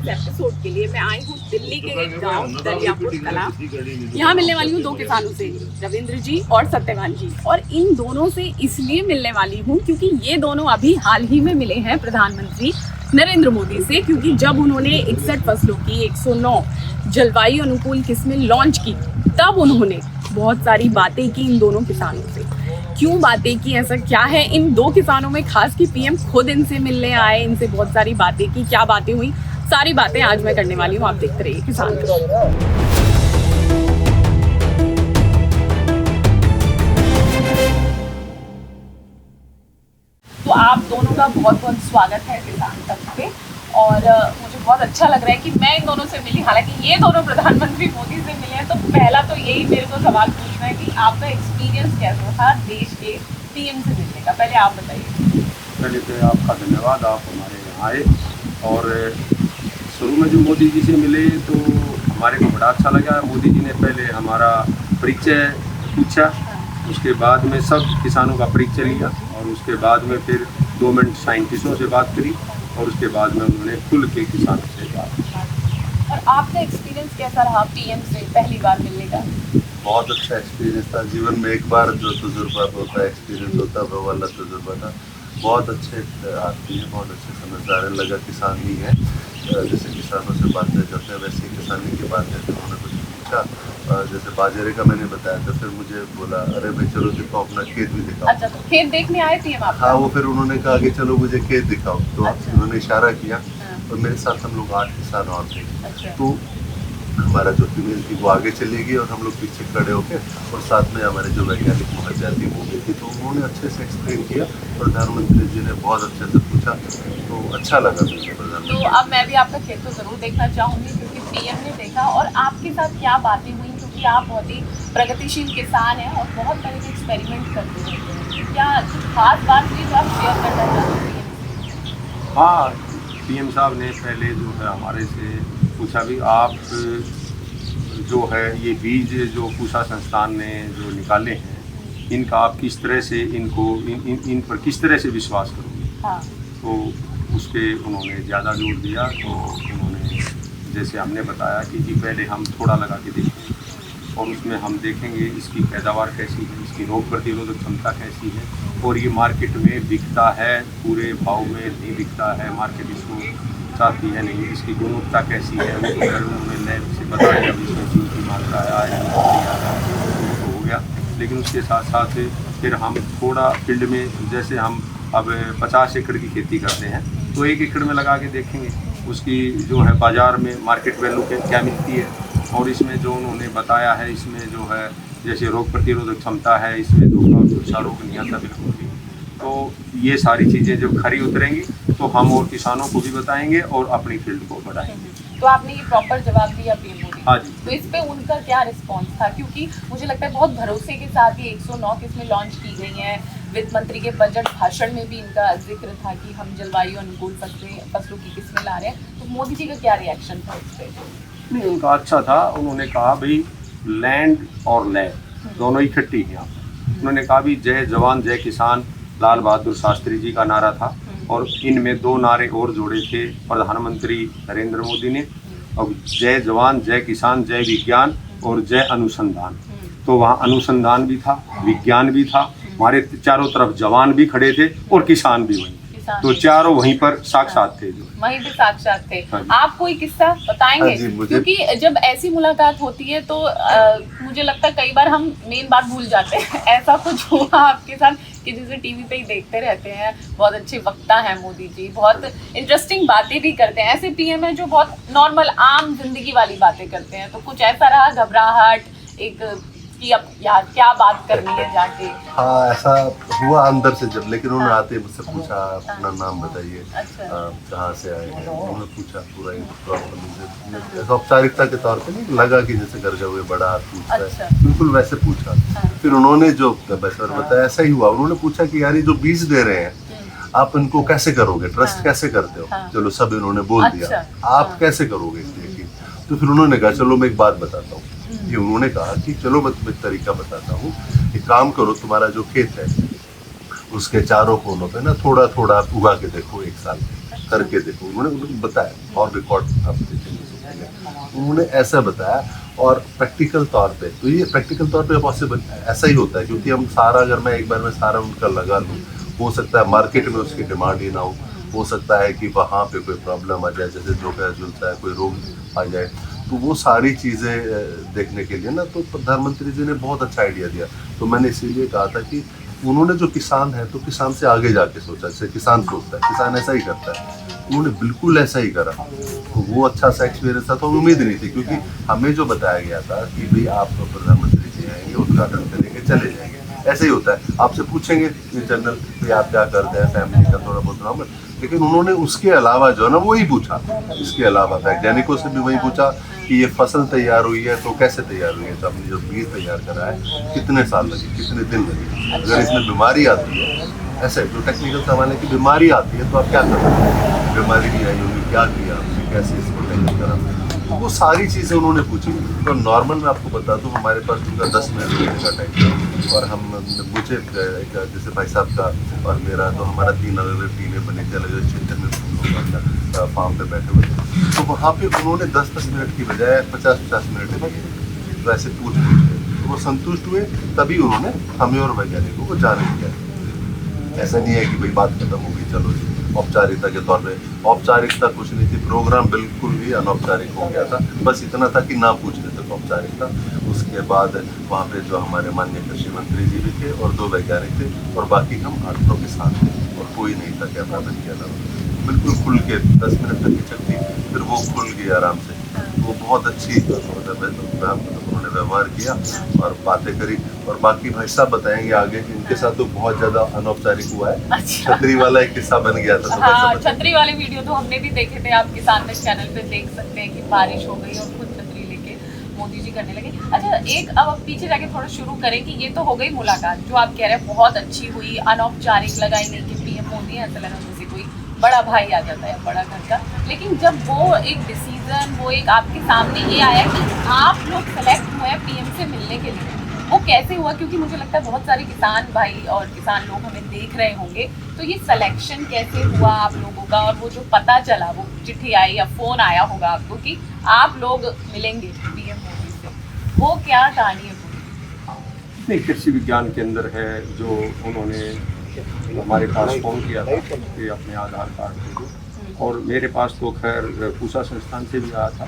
इस एपिसोड के लिए मैं आई हूँ दिल्ली के एक गांव दरियापुर कला। यहाँ मिलने वाली हूँ दो किसानों से, रविंद्र जी और सत्यवान जी। और इन दोनों से इसलिए मिलने वाली हूँ क्योंकि ये दोनों अभी हाल ही में मिले हैं प्रधानमंत्री नरेंद्र मोदी से, क्योंकि जब उन्होंने 61 फसलों की 109 जलवायु अनुकूल किस्में लॉन्च की तब उन्होंने बहुत सारी बातें की इन दोनों किसानों से। क्यों बातें की, ऐसा क्या है इन दो किसानों में खास कि पीएम खुद इनसे मिलने आए, इनसे बहुत सारी बातें की, क्या बातें हुई, सारी बातें आज मैं करने वाली हूँ। आप देखते रहिए किसान। तो आप दोनों का बहुत बहुत स्वागत है किसान तक पे। और मुझे बहुत अच्छा लग रहा है कि मैं इन दोनों से मिली, हालांकि ये दोनों प्रधानमंत्री मोदी से मिले हैं। तो पहला तो यही मेरे को सवाल पूछना है कि आपका एक्सपीरियंस कैसा था देश के पीएम से मिलने का, पहले आप बताइए। पहले तो आपका धन्यवाद, आप हमारे यहाँ आए। और शुरू में जो मोदी जी से मिले तो हमारे को बड़ा अच्छा लगा। मोदी जी ने पहले हमारा परिचय पूछा, उसके बाद में सब किसानों का परिचय लिया और उसके बाद में फिर 2 मिनट साइंटिस्टों से बात करी और उसके बाद में उन्होंने खुल के किसानों से बात की। और आपका एक्सपीरियंस कैसा रहा पीएम से पहली बार मिलने का? बहुत अच्छा एक्सपीरियंस था। जीवन में एक बार जो तजुर्बा होता है, एक्सपीरियंस होता है, वो वाला तजुर्बा था। बहुत अच्छे आदमी है, बहुत अच्छे समझदार है, लगा किसान ही है। जैसे किसानों से बातें करते हैं वैसे ही किसानी की बात है। उन्होंने कुछ पूछा, जैसे बाजरे का मैंने बताया था, फिर मुझे बोला अरे भाई चलो दिखाओ, अपना खेत भी दिखाओ। अच्छा, तो खेत देखने आए थे आप? हाँ, वो फिर उन्होंने कहा कि चलो मुझे खेत दिखाओ, तो अच्छा। उन्होंने इशारा किया और मेरे साथ हम लोग 8 किसान और थे। अच्छा। तो हमारा जो फीमेल थी वो आगे चली गई और हम लोग पीछे खड़े होके, और साथ में हमारे जो वैज्ञानिक मुहैया थी वो भी थी। तो उन्होंने अच्छे से एक्सप्लेन किया, प्रधानमंत्री जी ने बहुत अच्छे से पूछा, तो अच्छा लगा मुझे प्रधानमंत्री। तो अब मैं भी आपका खेत तो ज़रूर देखना चाहूँगी क्योंकि पीएम ने देखा। और आपके साथ क्या बातें हुई, क्योंकि आप बहुत ही प्रगतिशील किसान हैं और बहुत तरह के एक्सपेरिमेंट करते रहते हैं, क्या कुछ खास बात हुई जो आप शेयर करना चाहते हैं? हाँ, पीएम साहब ने पहले जो है हमारे से पूछा भी, आप जो है ये बीज जो पूसा संस्थान ने जो निकाले हैं इनका आप किस तरह से इनको इन पर किस तरह से विश्वास करोगे? हाँ। तो उस पर उन्होंने ज़्यादा जोर दिया। तो उन्होंने जैसे हमने बताया कि जी पहले हम थोड़ा लगा के देखेंगे और उसमें हम देखेंगे इसकी पैदावार कैसी है, इसकी रोग प्रतिरोधक क्षमता कैसी है और ये मार्केट में बिकता है, पूरे भाव में नहीं बिकता है, मार्केट इसको चाहती है नहीं, इसकी गुणवत्ता कैसी है। वो तो अगर उन्होंने लैब से बताया इसमें चीन की मात्रा आया तो हो गया। लेकिन उसके साथ साथ फिर हम थोड़ा फील्ड में, जैसे हम अब 50 एकड़ की खेती करते हैं तो 1 एकड़ में लगा के देखेंगे उसकी जो है बाज़ार में मार्केट वैल्यू क्या मिलती है। और इसमें जो उन्होंने बताया है, इसमें जो है जैसे रोग प्रतिरोधक क्षमता है, इसमें धूसा रोग नहीं आता बिल्कुल भी। तो ये सारी चीज़ें जब खरी उतरेंगी तो हम और किसानों को भी बताएंगे और अपनी फील्ड को बढ़ाएंगे। तो आपने ये प्रॉपर जवाब दिया पीएम मोदी? हाँ जी। तो इस पे उनका क्या रिस्पांस था? क्योंकि मुझे लगता है बहुत भरोसे के साथ ये 109 किस्में लॉन्च की गई हैं। वित्त मंत्री के बजट भाषण में भी इनका जिक्र था कि हम जलवायु अनुकूल फसलों की किस्में ला रहे हैं। तो मोदी जी का क्या रिएक्शन था इस पे? नहीं, उनका अच्छा था। उन्होंने कहा भाई लैंड और लैब दोनों इकट्ठी हैं। उन्होंने कहा भी जय जवान जय किसान लाल बहादुर शास्त्री जी का नारा था और इनमें 2 नारे और जोड़े थे प्रधानमंत्री नरेंद्र मोदी ने, और जय जवान जय किसान जय विज्ञान और जय अनुसंधान। तो वहाँ अनुसंधान भी था, विज्ञान भी था, हमारे चारों तरफ जवान भी खड़े थे और किसान भी वहीं, तो चारों वहीं पर साक्षात थे, जो वहीं पे साक्षात थे। हाँ। आप कोई किस्सा बताएंगे? हाँ, क्योंकि जब ऐसी मुलाकात होती है तो मुझे लगता है कई बार हम मेन बात भूल जाते हैं। ऐसा कुछ हुआ आपके साथ कि जिसे टीवी पे ही देखते रहते हैं? बहुत अच्छे वक्ता हैं मोदी जी, बहुत इंटरेस्टिंग बातें भी करते हैं। ऐसे पीएम है जो बहुत नॉर्मल आम जिंदगी वाली बातें करते हैं। तो कुछ ऐसा रहा घबराहट एक कि अब यार क्या बात करनी है जाके? हाँ, ऐसा हुआ अंदर से जब, लेकिन उन्होंने आते ही मुझसे पूछा अपना नाम बताइए, अच्छा। कहाँ से आए हैं, उन्होंने पूछा पूरा प्रॉपर औपचारिकता के तौर पे, नहीं लगा कि जैसे घर का कोई बड़ा पूछता है। अच्छा। बिल्कुल वैसे पूछा। फिर उन्होंने जो बताया ऐसा ही हुआ। उन्होंने पूछा कि यार ये जो बीज दे रहे हैं आप इनको कैसे करोगे, ट्रस्ट कैसे करते हो? चलो सब इन्होंने बोल दिया, आप कैसे करोगे इसलिए कि? तो फिर उन्होंने कहा चलो मैं एक बात बताता हूँ। ये उन्होंने कहा कि चलो मैं तुम्हें तरीका बताता हूँ, एक काम करो, तुम्हारा जो खेत है उसके चारों कोनों पे ना थोड़ा थोड़ा उगा के देखो 1 साल में। करके देखो। उन्होंने बताया और रिकॉर्ड आप देखेंगे, उन्होंने ऐसा बताया और प्रैक्टिकल तौर पे। तो ये प्रैक्टिकल तौर पे पॉसिबल ऐसा ही होता है, क्योंकि हम सारा, अगर मैं एक बार में सारा उनका लगा लूँ, हो सकता है मार्केट में उसकी डिमांड ही ना हो सकता है कि वहाँ पे कोई प्रॉब्लम आ जाए, जैसे धोखा झुलसा है, कोई रोग आ जाए। तो वो सारी चीज़ें देखने के लिए ना, तो प्रधानमंत्री जी ने बहुत अच्छा आइडिया दिया। तो मैंने इसीलिए कहा था कि उन्होंने जो किसान है, तो किसान से आगे जाके सोचा, जैसे किसान सोचता है, किसान ऐसा ही करता है, उन्होंने बिल्कुल ऐसा ही करा। तो वो अच्छा सा एक्सपीरियंस था, तो उम्मीद नहीं थी, क्योंकि हमें जो बताया गया था कि भाई आप प्रधानमंत्री जी आएंगे, उद्घाटन करेंगे, चले जाएंगे, ऐसे ही होता है। आपसे पूछेंगे जनरल भाई आप क्या करते हैं, फैमिली का थोड़ा बहुत नॉर्मल, लेकिन उन्होंने उसके अलावा जो है ना वही पूछा। इसके अलावा वैज्ञानिकों से भी वही पूछा कि ये फसल तैयार हुई है तो कैसे तैयार हुई है, तो आपने जो बीज तैयार करा है कितने साल लगे, कितने दिन लगे, अगर इसमें बीमारी आती है, ऐसे जो टेक्निकल सवाल है कि बीमारी आती है तो आप क्या करते हैं, बीमारी नहीं आई होगी, क्या किया आपने, कैसे इसको टैकल करा, तो वो सारी चीज़ें उन्होंने पूछी। तो नॉर्मल मैं आपको बता दूं, हमारे पास उनका 10 मिनट का टाइम था, और हम मुझे जैसे भाई साहब का और मेरा, तो हमारा 3 अलग अलग टीमें बनी थी, अलग अलग क्षेत्र में फार्म पे बैठे हुए थे। तो वहाँ पे उन्होंने 10-10 मिनट की बजाय 50-50 मिनट दिए, तो ऐसे पूछ तो वो संतुष्ट हुए, तभी उन्होंने हमें और वैज्ञानिकों को जाने दिया। ऐसा नहीं है कि भाई बात खत्म हो गई, चलो जी औपचारिकता के तौर पे। औपचारिकता कुछ नहीं थी, प्रोग्राम बिल्कुल ही अनौपचारिक हो गया था, बस इतना था कि ना पूछ रहे थे औपचारिकता। उसके बाद वहाँ पे जो हमारे माननीय कृषि मंत्री जी भी थे और 2 वैज्ञानिक थे, और बाकी हम 8-9 किसान थे, और कोई नहीं था कैमरा बन किया था। बिल्कुल खुल के 10 मिनट तक की चलती, फिर वो खुल गई आराम से। वो बहुत अच्छी उन्होंने व्यवहार किया और बातें करी, और बाकी भाई साहब बताएंगे आगे कि इनके साथ तो बहुत ज़्यादा अनौपचारिक हुआ है। अच्छा। छतरी वाला एक किस्सा बन गया था। हाँ, छतरी वाले वीडियो तो हमने भी देखे थे, आप किसान तक चैनल पे देख सकते हैं कि बारिश हो गई और खुद छतरी लेके मोदी जी करने लगे। अच्छा, एक अब पीछे जाके थोड़ा शुरू करें कि ये तो हो गई मुलाकात जो आप कह रहे हैं बहुत अच्छी हुई, अनौपचारिक लगाई नहीं कि पीएम मोदी है, ऐसा लगा जैसे कोई बड़ा भाई आ जाता है बड़ा घर का। लेकिन जब वो एक डिसीजन, वो एक आपके सामने ये आया कि आप लोग सेलेक्ट हुए पीएम से मिलने के लिए, वो कैसे हुआ? क्योंकि मुझे लगता है बहुत सारे किसान भाई और किसान लोग हमें देख रहे होंगे, तो ये सिलेक्शन कैसे हुआ आप लोगों का? और वो जो पता चला, वो चिट्ठी आई या फोन आया होगा आपको कि आप लोग मिलेंगे पीएम मोदी से, वो क्या कहानी है पूरी? नहीं, कृषि विज्ञान के अंदर है जो उन्होंने हमारे पास फ़ोन किया था कि अपने आधार कार्ड भेजो, और मेरे पास तो खैर पूसा संस्थान से भी आया था।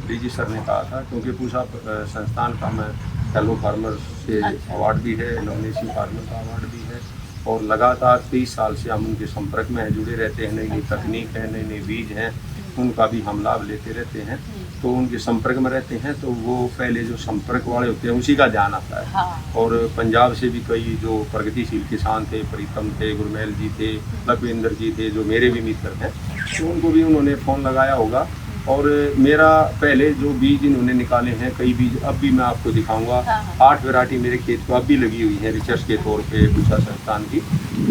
डीजी सर ने कहा था, क्योंकि पूसा संस्थान का मैं फेलो फार्मर से अवार्ड भी है, नॉमिनेसी फार्मर का अवार्ड भी है, और लगातार 23 साल से हम उनके संपर्क में जुड़े रहते हैं। नई नई तकनीक है, नए नए बीज हैं, उनका भी हम लाभ लेते रहते हैं। तो उनके संपर्क में रहते हैं, तो वो पहले जो संपर्क वाले होते हैं उसी का ध्यान आता है। हाँ। और पंजाब से भी कई जो प्रगतिशील किसान थे, प्रीतम थे, गुरमेल जी थे, लखविंदर जी थे, जो मेरे भी मित्र हैं, तो उनको भी उन्होंने फ़ोन लगाया होगा। और मेरा पहले जो बीज इन्होंने निकाले हैं, कई बीज अब भी मैं आपको दिखाऊंगा। 8 वैरायटी मेरे खेत को अब भी लगी हुई है रिसर्च के तौर पे पूसा संस्थान की।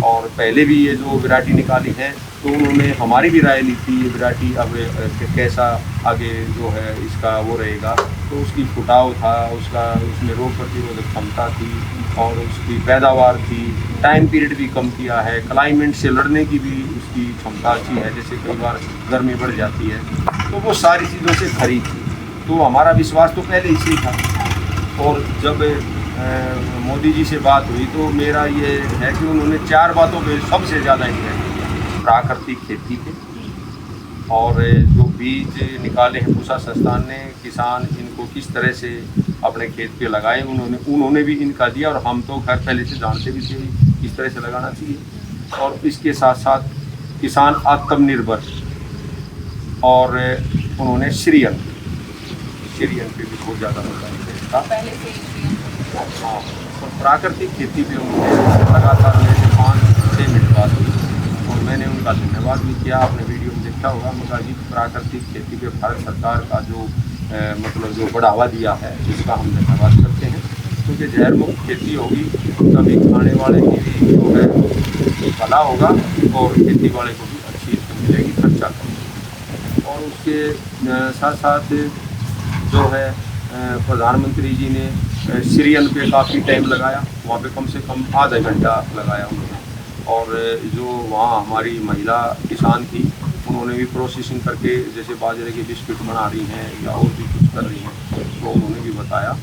और पहले भी ये जो वैरायटी निकाली है, तो उन्होंने हमारी भी राय ली थी, ये वैरायटी अब कैसा आगे जो है इसका वो रहेगा। तो उसकी फुटाव था, उसमें रोग प्रतिरोधक क्षमता थी, और उसकी पैदावार थी, टाइम पीरियड भी कम किया है, क्लाइमेट से लड़ने की भी उसकी क्षमता अच्छी है, जैसे कई बार गर्मी बढ़ जाती है। तो वो सारी चीज़ों से खरी थी, तो हमारा विश्वास तो पहले ही था। और जब मोदी जी से बात हुई, तो मेरा ये है कि उन्होंने 4 बातों पे सबसे ज़्यादा इंटरेस्ट किया। प्राकृतिक खेती पे, और जो बीज निकाले हैं पूसा संस्थान ने, किसान इनको किस तरह से अपने खेत पे लगाए, उन्होंने भी इनका दिया। और हम तो खैर पहले से जानते भी थे किस तरह से लगाना चाहिए। और इसके साथ साथ किसान आत्मनिर्भर, और उन्होंने श्रीयन पे भी बहुत ज़्यादा होता पहले से ही हाँ। और प्राकृतिक खेती पे उन्होंने लगातार मेरे 5-6 मिनट बाद, और मैंने उनका धन्यवाद भी किया। आपने वीडियो में देखा होगा, उनका जी प्राकृतिक खेती पे भारत सरकार का जो मतलब जो बढ़ावा दिया है, इसका हम धन्यवाद करते हैं। क्योंकि जहर मुक्त खेती होगी तभी खाने वाले की भी जो है भला होगा, और खेती वाले को भी अच्छी मिलेगी, खर्चा कम। और उसके साथ साथ जो है प्रधानमंत्री जी ने श्रीयन पे काफ़ी टाइम लगाया, वहाँ पे कम से कम आधा घंटा लगाया उन्होंने। और जो वहाँ हमारी महिला किसान थी उन्होंने भी प्रोसेसिंग करके जैसे बाजरे के बिस्किट बना रही हैं या और भी कुछ कर रही हैं, तो उन्होंने भी बताया।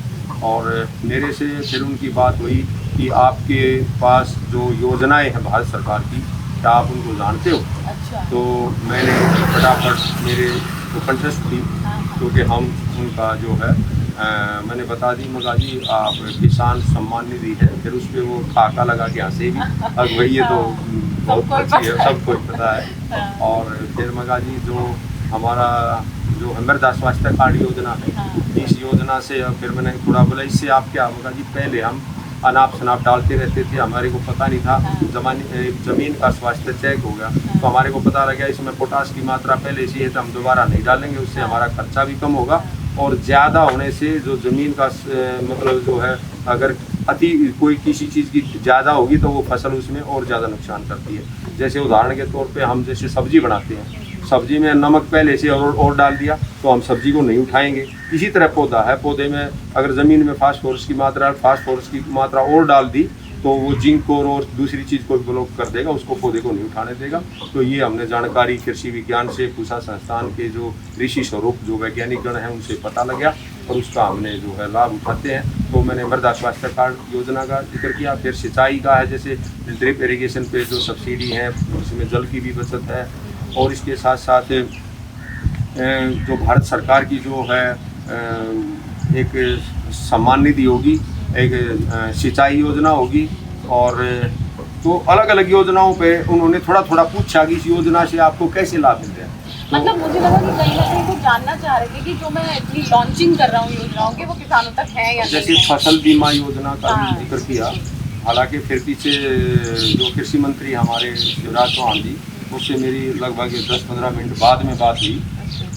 और मेरे से फिर उनकी बात हुई कि आपके पास जो योजनाएं हैं भारत सरकार की, क्या आप उनको जानते हो? अच्छा। तो मैंने फटाफट मेरे को कंठस्थ थी क्योंकि हम उनका जो है मैंने बता दी, मगा जी आप किसान सम्मान निधि है, फिर उस पर वो ठाका लगा के हंसे भी, अब वही ये तो बहुत अच्छी है, सबको पता है। और फिर मगा जी जो हमारा जो मृदा स्वास्थ्य कार्ड योजना है, इस योजना से फिर मैंने थोड़ा बोला इससे आप क्या, मगा जी पहले हम अनाप शनाप डालते रहते थे, हमारे को पता नहीं था, ज़मीन का स्वास्थ्य चेक हो गया तो हमारे को पता लग गया इसमें पोटास की मात्रा पहले से है तो हम दोबारा नहीं डालेंगे, उससे हमारा खर्चा भी कम होगा और ज़्यादा होने से जो ज़मीन का मतलब जो है अगर अति कोई किसी चीज़ की ज़्यादा होगी तो वो फसल उसमें और ज़्यादा नुकसान करती है। जैसे उदाहरण के तौर पे हम जैसे सब्ज़ी बनाते हैं, सब्ज़ी में नमक पहले से और डाल दिया तो हम सब्ज़ी को नहीं उठाएंगे। इसी तरह पौधा है, पौधे में अगर ज़मीन में फास्फोरस की मात्रा और डाल दी तो वो जिंक को और दूसरी चीज़ को ब्लॉक कर देगा, उसको पौधे को नहीं उठाने देगा। तो ये हमने जानकारी कृषि विज्ञान से पूसा संस्थान के जो ऋषि स्वरूप जो वैज्ञानिक गण हैं उनसे पता लगा और उसका हमने जो है लाभ उठाते हैं। तो मैंने मृदा स्वास्थ्य कार्ड योजना का जिक्र किया, फिर सिंचाई का है, जैसे ड्रिप इरिगेशन पे जो सब्सिडी है उसमें जल की भी बचत है और इसके साथ साथ जो भारत सरकार की जो है एक सम्मान निधि होगी, एक सिंचाई योजना होगी और तो अलग अलग योजनाओं पे उन्होंने थोड़ा थोड़ा पूछा कि इस योजना से आपको कैसे लाभ मिल रहे हैं। तो मतलब मुझे लगा कि कहीं ना कहीं तो जानना चाह रहे थे कि जो मैं इतनी लॉन्चिंग कर रहा हूँ योजनाओं के वो किसानों तक है या जैसे नहीं। फसल बीमा योजना का भी जिक्र किया, हालांकि फिर पीछे जो कृषि मंत्री हमारे शिवराज चौहान जी, उससे मेरी लगभग 10-15 मिनट बाद में बात हुई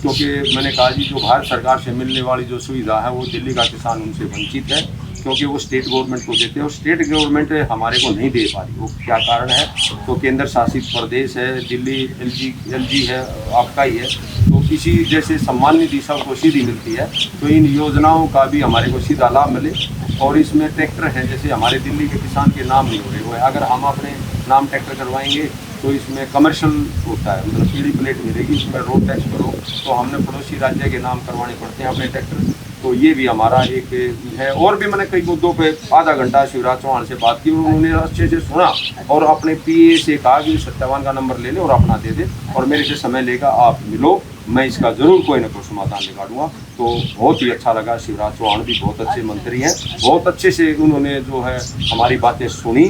क्योंकि मैंने कहा जी जो भारत सरकार से मिलने वाली जो सुविधा है वो दिल्ली का किसान उनसे वंचित है क्योंकि वो स्टेट गवर्नमेंट को देते हैं और स्टेट गवर्नमेंट हमारे को नहीं दे पा रही। वो क्या कारण है? तो केंद्र शासित प्रदेश है, दिल्ली एलजी है, आपका ही है, तो इसी जैसे सम्मान निधि सबको सीधी मिलती है तो इन योजनाओं का भी हमारे को सीधा लाभ मिले। और इसमें ट्रैक्टर है, जैसे हमारे दिल्ली के किसान के नाम नहीं हो रहे हुए, अगर हम अपने नाम ट्रैक्टर करवाएंगे तो इसमें कमर्शियल होता है, मतलब पीली प्लेट मिलेगी, इसमें रोड टैक्स करो, तो हमने पड़ोसी राज्य के नाम करवाने पड़ते हैं अपने ट्रैक्टर। तो ये भी हमारा एक है। और भी मैंने कई मुद्दों पे आधा घंटा शिवराज चौहान से बात की, उन्होंने अच्छे से सुना और अपने पीए से कहा कि सत्यवान का नंबर ले ले और अपना दे दे और मेरे से समय लेगा, आप मिलो, मैं इसका ज़रूर कोई ना कोई समाधान निकालूंगा। तो बहुत ही अच्छा लगा, शिवराज चौहान भी बहुत अच्छे मंत्री हैं, बहुत अच्छे से उन्होंने जो है हमारी बातें सुनी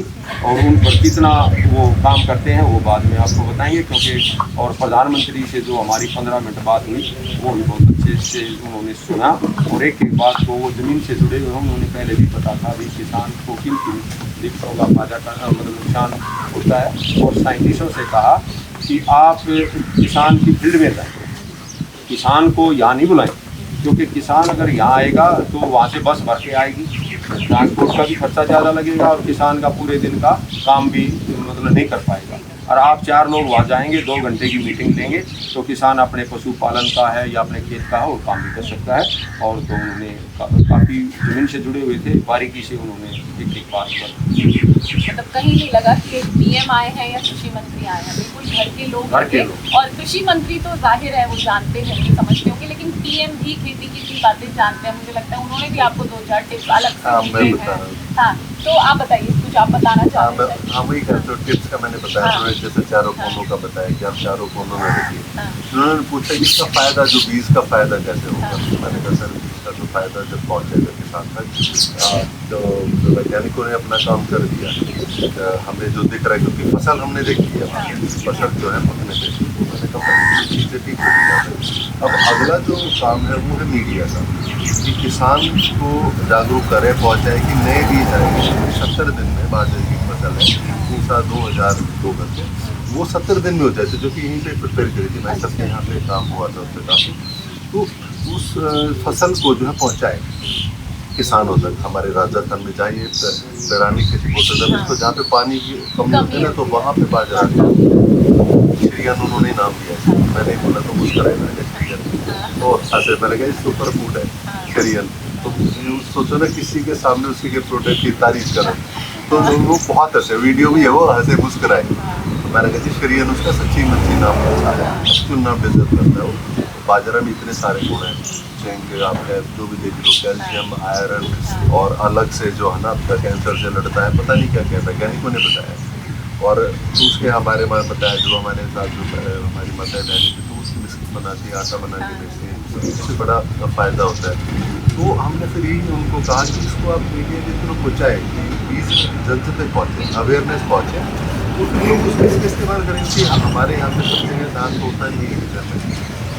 और उन पर कितना वो काम करते हैं वो बाद में आपको बताएंगे क्योंकि और प्रधानमंत्री से जो हमारी 15 मिनट बात हुई वो भी बहुत अच्छे से उन्होंने सुना और एक एक बात को वो ज़मीन से जुड़े हुए हैं, उन्होंने पहले भी पता था भी किसान को किन किन दिक्कतों का फायदा का मतलब नुकसान होता है। और साइंटिस्टों से कहा कि आप किसान की फील्ड में जाएँ, किसान को यहाँ नहीं बुलाएं क्योंकि किसान अगर यहाँ आएगा तो वहाँ से बस भर के आएगी, ट्रांसपोर्ट का भी खर्चा ज़्यादा लगेगा और किसान का पूरे दिन का काम भी मतलब नहीं कर पाएगा। और आप 4 लोग वहाँ जाएंगे, 2 घंटे की मीटिंग लेंगे तो किसान अपने पशुपालन का है या अपने खेत का है वो काम भी कर सकता है। और तो उन्होंने काफ़ी ज़मीन से जुड़े हुए थे, बारीकी से उन्होंने एक बात पर मतलब कहीं नहीं लगा कि पीएम आए हैं या कृषि मंत्री आए हैं, बिल्कुल घर के लोग थे। और कृषि मंत्री तो जाहिर है वो जानते होंगे, समझते होंगे, लेकिन पीएम भी खेती की बातें जानते हैं, मुझे लगता है उन्होंने भी आपको 2-4 टिप्स अलग से दिए हैं। हाँ, तो आप बताइए कुछ आप बताना चाहते हैं। हाँ, वही कहते हो टिप्स का मैंने बताया, हाँ, जैसे चारों कोनों का बताया कि आप चारों कोनों में रखिए। उन्होंने पूछा कि इसका फायदा, जो बीज का फायदा कैसे होगा, मैंने कहा सर बीज का जो फायदा जब पहुँचेगा किसान तक, तो वैज्ञानिकों ने अपना काम कर दिया, हमें जो दिख रहा है क्योंकि फसल हमने देखी है, फसल जो है पकने पे, मैंने कहा चीज़ें ठीक होती। अब अगला जो काम है वो है मीडिया का, कि किसान को जागरूक करें, पहुँचाए कि नए बीज आएंगे 70 दिन में, बाजरे की फसल है पूसा 2002 करके वो 70 दिन में हो जाते, जो कि यहीं पे प्रिपेयर करी थी, मैं सबके यहाँ पे काम हुआ था उससे काफ़ी। तो उस फसल को जो है पहुँचाए किसानों तक, हमारे राजस्थान में जाइए पैरानी खेती बोलते थे उसको, जहाँ पे पानी की कमी होती है ना तो वहाँ पे बाजरा श्रीयन उन्होंने नाम दिया, मैंने बोला तो मुस्कुराया श्रीयन, तो ऐसे मैंने कहा सुपर फूड है श्रीयन, तो सोचो ना किसी के सामने उसी के प्रोडक्ट की तारीफ करो, तो वो बहुत हंसे, वीडियो भी है वो, हंसे मुस्कुराए। तो मैंने कहा जी शरीयन उसका सच्ची मच्छी नाम अच्छा है, एक्चुअल नाम डिजर्व करता है वो। बाजरा में इतने सारे गुण हैं, जिंक आप जो भी देख लो, कैल्शियम, आयरन, और अलग से जो है ना आपका कैंसर से लड़ता है, पता नहीं क्या क्या वैज्ञानिकों ने बताया। और तो उसके हमारे में बताया जो हमारे साथ जो हमारी माता बहन थी, तो उसकी बिस्किट बनाती है, आटा बना के बेचते हैं, तो इससे बड़ा फ़ायदा होता है। तो हमने फिर यही उनको कहा कि इसको आप मीडिया के थ्रू पहुँचाए, कि बीस जन तक पहुँचे, अवेयरनेस पहुँचे, तो फिर लोग उसका इस्तेमाल करें। कि हमारे यहाँ पे सब जगह धान तो होता नहीं है घर में,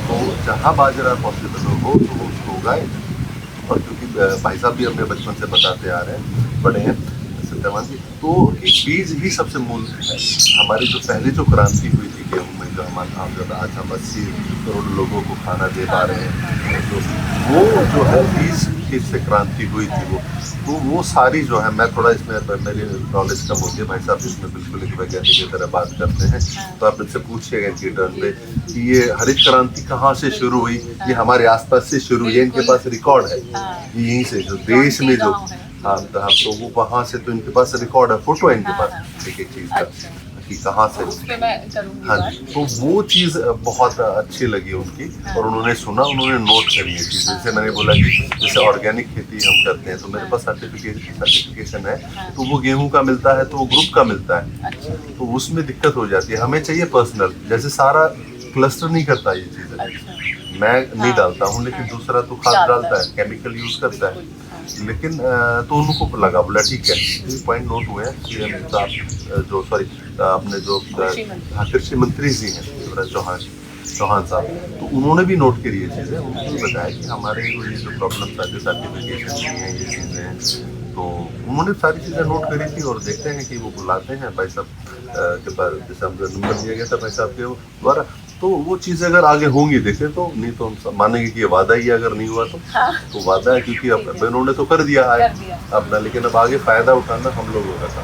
तो जहाँ बाजरा पॉसिबल हो तो वो उसको उगाए। और क्योंकि भाई साहब भी अपने बचपन से बताते आ रहे हैं, बड़े हैं सत्यवान जी, तो एक बीज ही सबसे मूल है। हमारी जो पहले जो क्रांति हुई थी गेहूँ में, जो हमारा जब आज हम 80 करोड़ लोगों को खाना दे पा रहे हैं, तो वो जो है बीज की से क्रांति हुई थी वो। तो वो सारी जो है, मैं थोड़ा इसमें मेरी नॉलेज कम होती है, भाई साहब इसमें बिल्कुल एक वैज्ञानिक की तरह बात करते हैं, तो आप इनसे पूछिएगा इनकी टर्न पे कि ये हरित क्रांति कहाँ से शुरू हुई। ये हमारे आसपास से शुरू हुई है, इनके पास रिकॉर्ड है, ये यहीं से जो देश में जो हाँ तो वो वहाँ से, तो इनके पास रिकॉर्ड है, फोटो है इनके पास एक एक चीज़ का कि कहाँ से। हाँ जी, तो वो चीज़ बहुत अच्छी लगी उनकी, और उन्होंने सुना, उन्होंने नोट करी है चीज़। जैसे मैंने बोला कि जैसे ऑर्गेनिक खेती हम करते हैं, तो मेरे पास सर्टिफिकेशन है, तो वो गेहूं का मिलता है, तो वो ग्रुप का मिलता है, तो उसमें दिक्कत हो जाती है। हमें चाहिए पर्सनल, जैसे सारा क्लस्टर नहीं करता ये चीज़ें, मैं नहीं डालता हूँ, लेकिन दूसरा तो खाद डालता है, केमिकल यूज़ करता है, लेकिन तो उनको लगा, बोला ठीक है। पॉइंट नोट हुए हैं सीएम साहब जो अपने जो कृषि मंत्री जी हैं शिवराज चौहान साहब, तो उन्होंने भी नोट करी ये चीज़ें। उन्होंने बताया कि हमारे ये जो प्रॉब्लम्स आते, सर्टिफिकेशन की हैं, ये चीज़ें हैं, तो उन्होंने सारी चीज़ें नोट करी थी। और देखते हैं कि वो बुलाते हैं भाई साहब के पास, जैसे हमको नंबर दिया गया था भाई साहब के द्वारा, तो वो चीज़ें अगर आगे होंगी देखें तो, नहीं तो हम मानेंगे कि ये वादा ही है। अगर नहीं हुआ तो वादा है, क्योंकि अब उन्होंने तो कर दिया है अपना, लेकिन अब आगे फ़ायदा उठाना हम लोगों का था।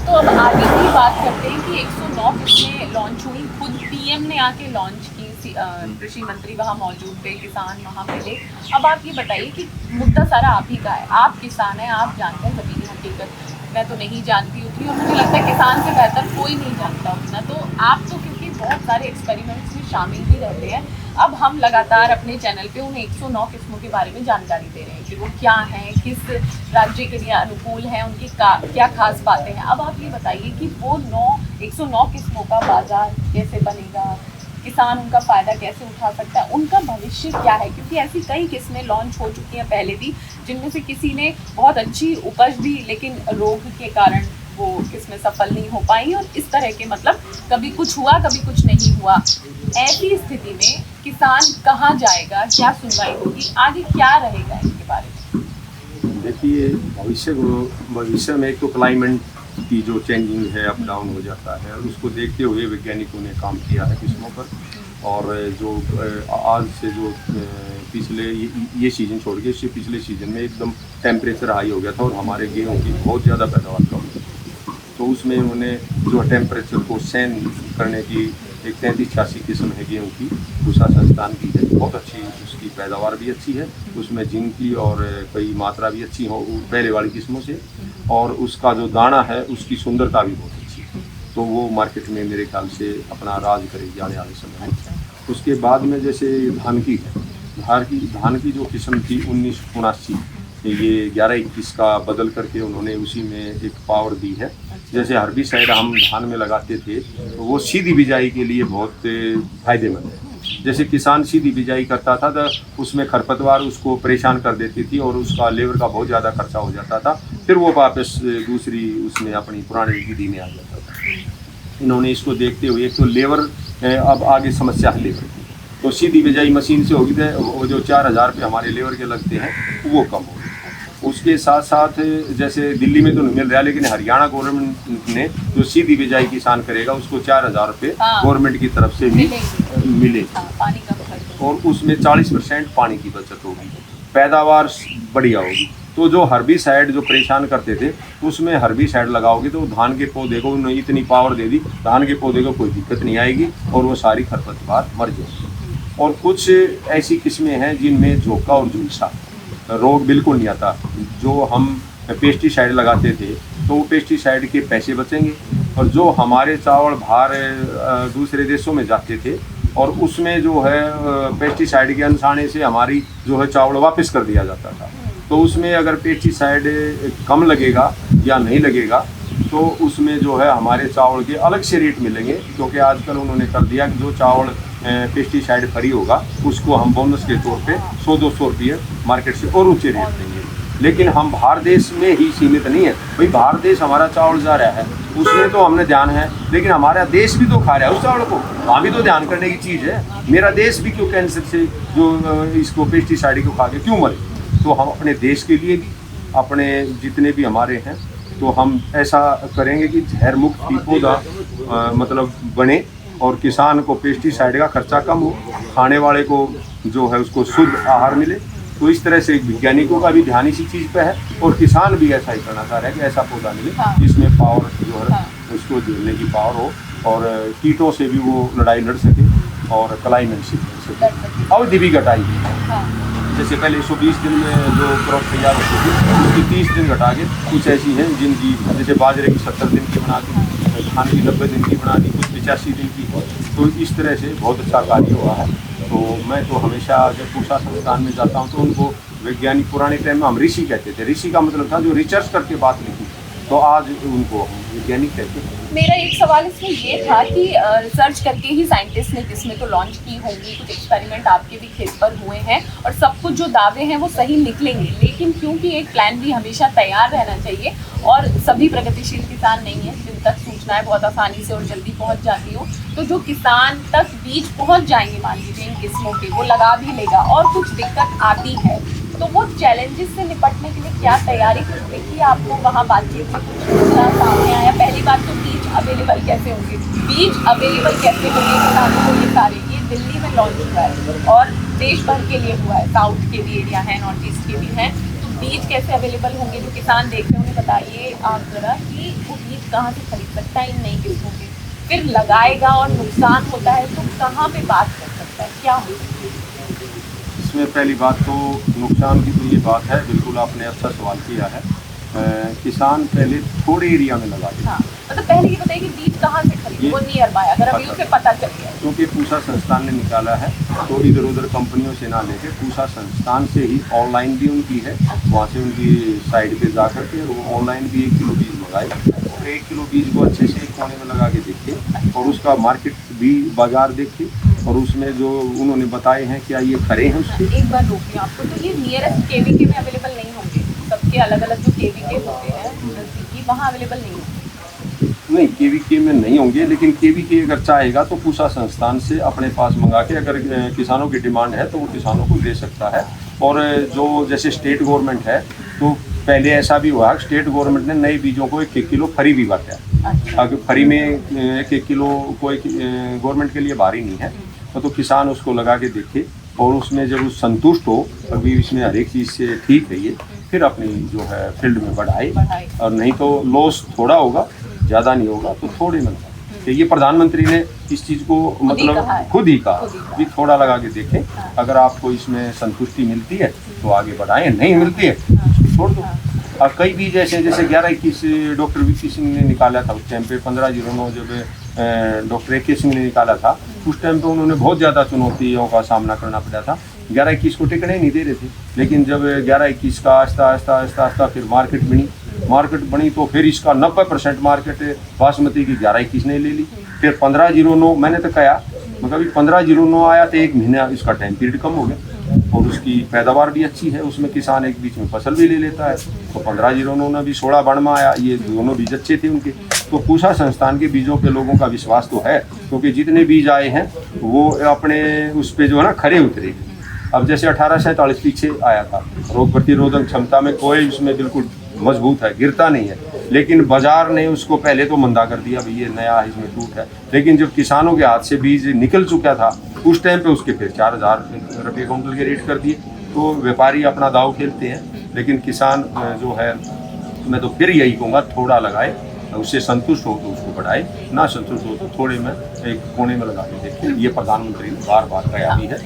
तो अब आगे की बात करते हैं कि 109 किस्में लॉन्च हुई, खुद पीएम ने आके लॉन्च की, कृषि मंत्री वहाँ मौजूद थे, किसान वहाँ मिले। अब आप ये बताइए कि मुद्दा सारा आप ही का है, आप किसान हैं, आप जानते हैं ज़मीनी हकीकत, मैं तो नहीं जानती उतनी, और मुझे लगता है किसान से बेहतर कोई नहीं जानता उतना। तो आप तो क्योंकि बहुत सारे एक्सपेरिमेंट्स में शामिल भी रहते हैं, अब हम लगातार अपने चैनल पे उन 109 किस्मों के बारे में जानकारी दे रहे हैं कि वो क्या हैं, किस राज्य के लिए अनुकूल हैं, उनकी क्या खास बातें हैं। अब आप ये बताइए कि वो 109 किस्मों का बाजार कैसे बनेगा, किसान उनका फ़ायदा कैसे उठा सकता है, उनका भविष्य क्या है, क्योंकि ऐसी कई किस्में लॉन्च हो चुकी हैं पहले भी, जिनमें से किसी ने बहुत अच्छी उपज दी, लेकिन रोग के कारण वो किस्में सफल नहीं हो पाई, और इस तरह के मतलब कभी कुछ हुआ कभी कुछ नहीं हुआ। ऐसी स्थिति में किसान कहाँ जाएगा, क्या सुनवाई होगी, आगे क्या रहेगा इनके बारे में? देखिए, भविष्य में एक तो क्लाइमेट की जो चेंजिंग है, अप डाउन हो जाता है, और उसको देखते हुए वैज्ञानिकों ने काम किया है किस्मों पर। और जो आज से जो पिछले ये सीज़न छोड़ के इससे पिछले सीज़न में एकदम टेम्परेचर हाई हो गया था, और हमारे गेहूँ की बहुत ज़्यादा पैदावार कम हुई, तो उसमें उन्होंने जो टेम्परेचर को सहन करने की एक 33-86 किस्म है गेहूँ की, भूसा संस्थान की है, बहुत अच्छी, उसकी पैदावार भी अच्छी है, उसमें जिंक की और कई मात्रा भी अच्छी हो पहले वाली किस्मों से, और उसका जो दाना है उसकी सुंदरता भी बहुत अच्छी है, तो वो मार्केट में मेरे ख्याल से अपना राज करेगी आने वाले समय में। उसके बाद में जैसे धान की है, धान की जो किस्म थी 1979, ये 1121 का बदल करके उन्होंने उसी में एक पावर दी है। जैसे हर्बिसाइड हम धान में लगाते थे, तो वो सीधी बिजाई के लिए बहुत फायदेमंद है। जैसे किसान सीधी बिजाई करता था तो उसमें खरपतवार उसको परेशान कर देती थी, और उसका लेबर का बहुत ज़्यादा खर्चा हो जाता था, फिर वो वापस दूसरी उसमें अपनी पुरानी विधि में आ जाता था। इन्होंने इसको देखते हुए, एक तो लेबर अब आगे समस्या है लेबर की, तो सीधी बिजाई मशीन से होगी तो वो जो 4000 रुपये हमारे लेबर के लगते हैं वो कम हो। उसके साथ साथ जैसे दिल्ली में तो नहीं मिल रहा, लेकिन हरियाणा गवर्नमेंट ने जो सीधी बिजाई किसान करेगा उसको 4000 रुपये गवर्नमेंट की तरफ से भी मिलेगा, और उसमें 40% पानी की बचत होगी, पैदावार बढ़िया होगी। तो जो हर्बिसाइड जो परेशान करते थे, उसमें हर्बिसाइड लगाओगे तो धान के पौधे को उन्होंने इतनी पावर दे दी, धान के पौधे को कोई दिक्कत नहीं आएगी, और वो सारी खरपतवार मर जाएगी। और कुछ ऐसी किस्में हैं जिनमें झोंका और झुलसा रोग बिल्कुल नहीं आता। जो हम पेस्टिसाइड लगाते थे तो वो पेस्टिसाइड के पैसे बचेंगे। और जो हमारे चावल बाहर दूसरे देशों में जाते थे और उसमें जो है पेस्टिसाइड के अनसाने से हमारी जो है चावल वापस कर दिया जाता था, तो उसमें अगर पेस्टिसाइड कम लगेगा या नहीं लगेगा तो उसमें जो है हमारे चावल के अलग से रेट मिलेंगे। क्योंकि आजकल उन्होंने कर दिया कि जो चावल पेस्टिसाइड फ्री होगा उसको हम बोनस के तौर पे 100-200 रुपये मार्केट से और ऊँचे रेट देंगे। लेकिन हम बाहर देश में ही सीमित नहीं है भाई, बाहर देश हमारा चावल जा रहा है उसमें तो हमने ध्यान है, लेकिन हमारा देश भी तो खा रहा है उस चावल को, वहाँ भी तो ध्यान करने की चीज़ है। मेरा देश भी क्यों कैंसर से जो इसको पेस्टिसाइड को खा के क्यों मरे? तो हम अपने देश के लिए भी, अपने जितने भी हमारे हैं, तो हम ऐसा करेंगे कि जहर मुक्त पौधा मतलब बने और किसान को पेस्टिसाइड का खर्चा कम हो, खाने वाले को जो है उसको शुद्ध आहार मिले। तो इस तरह से वैज्ञानिकों का भी ध्यान इसी चीज़ पे है और किसान भी ऐसा ही करना चाह रहा है कि ऐसा पौधा मिले जिसमें पावर जो है उसको झेलने की पावर हो और कीटों से भी वो लड़ाई लड़ सके और क्लाइमेट से लड़ सके। अवधि भी घटाई जैसे पहले 120 दिन में जो क्रॉप तैयार होती थी उसकी 30 दिन घटा के कुछ ऐसी हैं जिनकी जैसे बाजरे की 70 दिन की बना दी, धान की 90 दिन की बना दी, कुछ 85 दिन की। तो इस तरह से बहुत अच्छा कार्य हुआ है। तो मैं तो हमेशा जब पूषा संस्थान में जाता हूँ तो उनको वैज्ञानिक, पुराने टाइम में हम ऋषि कहते थे, ऋषि का मतलब था जो रिसर्च करके बात लिखी, तो आज उनको हम वैज्ञानिक कहते हैं। मेरा एक सवाल इसमें ये था कि रिसर्च करके ही साइंटिस्ट ने किस्में तो लॉन्च की होंगी, कुछ एक्सपेरिमेंट आपके भी खेत पर हुए हैं और सब कुछ जो दावे हैं वो सही निकलेंगे, लेकिन क्योंकि एक प्लान भी हमेशा तैयार रहना चाहिए और सभी प्रगतिशील किसान नहीं है जिन तक सूचनाएं बहुत आसानी से और जल्दी पहुंच जाती हो, तो जो किसान तक बीज पहुंच जाएंगे मान लीजिए इन किस्मों के, वो लगा भी लेगा और कुछ दिक्कत आती है, तो वो चैलेंजेस से निपटने के लिए क्या तैयारी देखिए आपको वहाँ बातचीत में कुछ सामने आया? पहली बात तो बीज अवेलेबल कैसे होंगे, बीज अवेलेबल कैसे होंगे किसानों को? ये सारे ये दिल्ली में लॉन्च हुआ है और देश भर के लिए हुआ है, साउथ के भी एरिया है, नॉर्थ ईस्ट के भी हैं, तो बीज कैसे अवेलेबल होंगे? जो किसान देख रहे हैं उन्हें बताइए आप ज़रा कि वो बीज कहाँ से खरीद सकता है इन नई किस्मों के, फिर लगाएगा और नुकसान होता है तो कहाँ पर बात कर सकता है, क्या हो सकती है? इसमें पहली बात तो नुकसान की तो ये बात है, बिल्कुल आपने अच्छा सवाल किया है। किसान पहले थोड़े एरिया में लगा दें। हाँ, मतलब पहले ये बताइए कि बीज कहाँ से खरीदे, वो नियर बाय अगर अभी उसे पता चल गया, क्योंकि पूषा संस्थान ने निकाला है तो इधर उधर कंपनियों से ना लेके पूषा संस्थान से ही, ऑनलाइन भी उनकी है, वहाँ से उनकी साइट पे जा करके वो ऑनलाइन भी 1 किलो बीज मंगाए और 1 किलो बीज को अच्छे से एक कोने में लगा के देखे और उसका मार्केट भी बाजार देखे और उसमें जो उन्होंने बताए हैं क्या ये खरे हैं उसके। एक बार रोकिए आपको, तो ये नियरेस्ट केवीके में अवेलेबल नहीं होंगे, सबके अलग अलग जो केवीके होते हैं नज़दीकी वहाँ अवेलेबल नहीं होंगे? नहीं, केवीके में नहीं होंगे, लेकिन केवीके अगर चाहेगा तो पूषा संस्थान से अपने पास मंगा के, अगर किसानों की डिमांड है तो वो किसानों को दे सकता है। और जो जैसे स्टेट गवर्नमेंट है तो पहले ऐसा भी हुआ, स्टेट गवर्नमेंट ने नए बीजों को 1-1 किलो फ्री भी बांटा। अगर फ्री में 1-1 किलो कोई गवर्नमेंट के लिए भारी नहीं है, तो किसान उसको लगा के देखे और उसमें जब वो संतुष्ट हो, अभी इसमें हर एक चीज़ से ठीक है ये, फिर अपनी जो है फील्ड में बढ़ाए। और नहीं तो लॉस थोड़ा होगा, ज़्यादा नहीं होगा तो थोड़े में। तो ये प्रधानमंत्री ने इस चीज़ को मतलब खुद ही कहा भी थोड़ा लगा के देखें, अगर आपको इसमें संतुष्टि मिलती है तो आगे बढ़ाएं, नहीं मिलती है उसको छोड़ दो। और कई बीज ऐसे जैसे 11-21 डॉक्टर वीपी सिंह ने निकाला था उस टाइम पे, 1509 जब डॉक्टर AK सिंह ने निकाला था उस टाइम पे उन्होंने बहुत ज़्यादा चुनौतियों का सामना करना पड़ा था। 11-21 को टिकने नहीं दे रहे थे, लेकिन जब 11-21 का आस्ता फिर मार्केट बनी तो फिर इसका 90% मार्केट बासमती की 11-21 ने ले ली। फिर 1509 मैंने तो कहा मतलब 1509 आया तो 1 महीना इसका टाइम पीरियड कम हो गया और उसकी पैदावार भी अच्छी है, उसमें किसान एक बीच में फसल भी ले लेता है। तो 1509 में भी 16 बड़मा आया, ये दोनों बीज अच्छे थे उनके। तो पूषा संस्थान के बीजों पे लोगों का विश्वास तो है, क्योंकि जितने बीज आए हैं वो अपने उस पे जो है ना खरे उतरे। अब जैसे 1847 पीछे आया था, रोग प्रतिरोधक क्षमता में कोई उसमें बिल्कुल मजबूत है, गिरता नहीं है, लेकिन बाजार ने उसको पहले तो मंदा कर दिया भाई ये नया है इसमें टूट है। लेकिन जब किसानों के हाथ से बीज निकल चुका था उस टाइम पे उसके फिर 4000 रुपये क्विंटल के रेट कर दिए। तो व्यापारी अपना दाव खेलते हैं, लेकिन किसान जो है मैं तो फिर यही कहूँगा थोड़ा लगाए, उससे संतुष्ट हो तो उसको बढ़ाए, ना संतुष्ट हो तो थोड़े में एक कोने में लगा के देखिए। ये प्रधानमंत्री ने बार बार कहा भी है।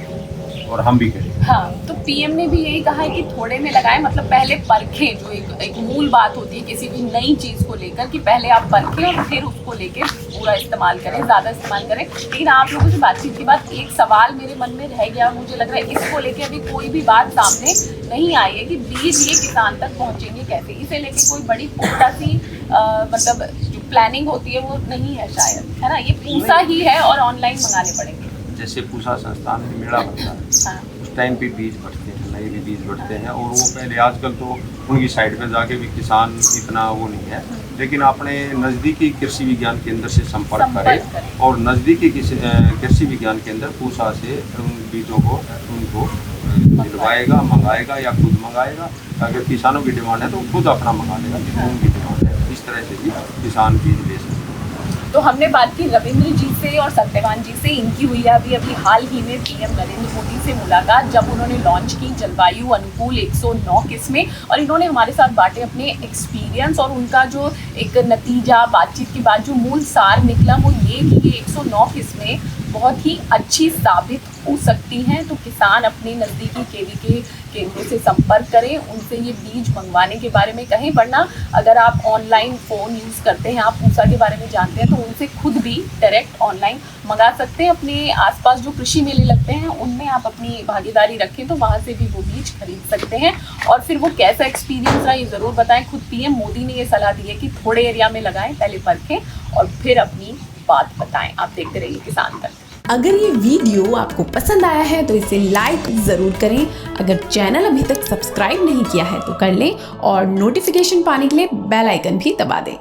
और हम भी करेंगे। हाँ, तो पीएम ने भी यही कहा है कि थोड़े में लगाएं, मतलब पहले परखें, जो एक मूल बात होती है किसी भी नई चीज़ को लेकर कि पहले आप परखें और फिर उसको लेके पूरा इस्तेमाल करें, ज़्यादा इस्तेमाल करें। लेकिन आप लोगों से बातचीत के बाद एक सवाल मेरे मन में रह गया, मुझे लग रहा है इसको लेके अभी कोई भी बात सामने नहीं आई है कि बीज ये किसान तक पहुँचेंगे कैसे। इसे लेके कोई बड़ी पूसा सी मतलब जो प्लानिंग होती है वो नहीं है शायद, है ना, ये पूसा ही है और ऑनलाइन मंगाने पड़ेंगे। जैसे पूसा संस्थान में मेला बनता है, हाँ, उस टाइम पे बीज बढ़ते हैं, नए भी बीज बढ़ते हैं, और वो पहले आजकल तो उनकी साइड पे जाके भी किसान इतना वो नहीं है, लेकिन अपने नज़दीकी कृषि विज्ञान केंद्र से संपर्क करें और नज़दीकी कृषि विज्ञान केंद्र पूसा से उन बीजों को उनको दिलवाएगा, मंगाएगा या खुद मंगाएगा। अगर किसानों की डिमांड है तो खुद अपना मंगा लेगा, जितनी उनकी डिमांड है। इस तरह से भी किसान बीज ले सकते हैं। तो हमने बात की रविंद्र जी से और सत्यवान जी से। इनकी हुई है अभी हाल ही में पीएम नरेंद्र मोदी से मुलाकात, जब उन्होंने लॉन्च की जलवायु अनुकूल 109 किस्में, और इन्होंने हमारे साथ बांटे अपने एक्सपीरियंस और उनका जो एक नतीजा, बातचीत के बाद जो मूल सार निकला वो ये कि ये 109 किस्में बहुत ही अच्छी साबित हो सकती हैं। तो किसान अपने नज़दीकी केवीके केंद्रों से संपर्क करें, उनसे ये बीज मंगवाने के बारे में कहें, वरना अगर आप ऑनलाइन फ़ोन यूज़ करते हैं, आप पूसा के बारे में जानते हैं, तो उनसे खुद भी डायरेक्ट ऑनलाइन मंगा सकते हैं। अपने आसपास जो कृषि मेले लगते हैं उनमें आप अपनी भागीदारी रखें तो वहाँ से भी वो बीज खरीद सकते हैं। और फिर वो कैसा एक्सपीरियंस रहा ये ज़रूर बताएं। खुद पीएम मोदी ने ये सलाह दी है कि थोड़े एरिया में लगाएं, पहले परखें और फिर अपनी बात बताएं। आप देखते रहिए किसान तक। अगर ये वीडियो आपको पसंद आया है तो इसे लाइक ज़रूर करें। अगर चैनल अभी तक सब्सक्राइब नहीं किया है तो कर लें और नोटिफिकेशन पाने के लिए बेल आइकन भी दबा दें।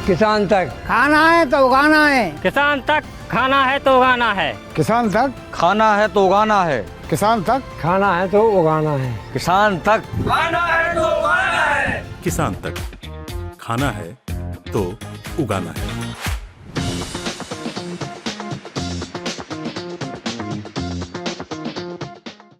किसान तक खाना है तो उगाना है, किसान तक खाना है तो उगाना है, किसान तक खाना है तो उगाना है, किसान तक खाना है तो उगाना है, किसान तक खाना है तो उगाना है, किसान तक खाना है तो उगाना है।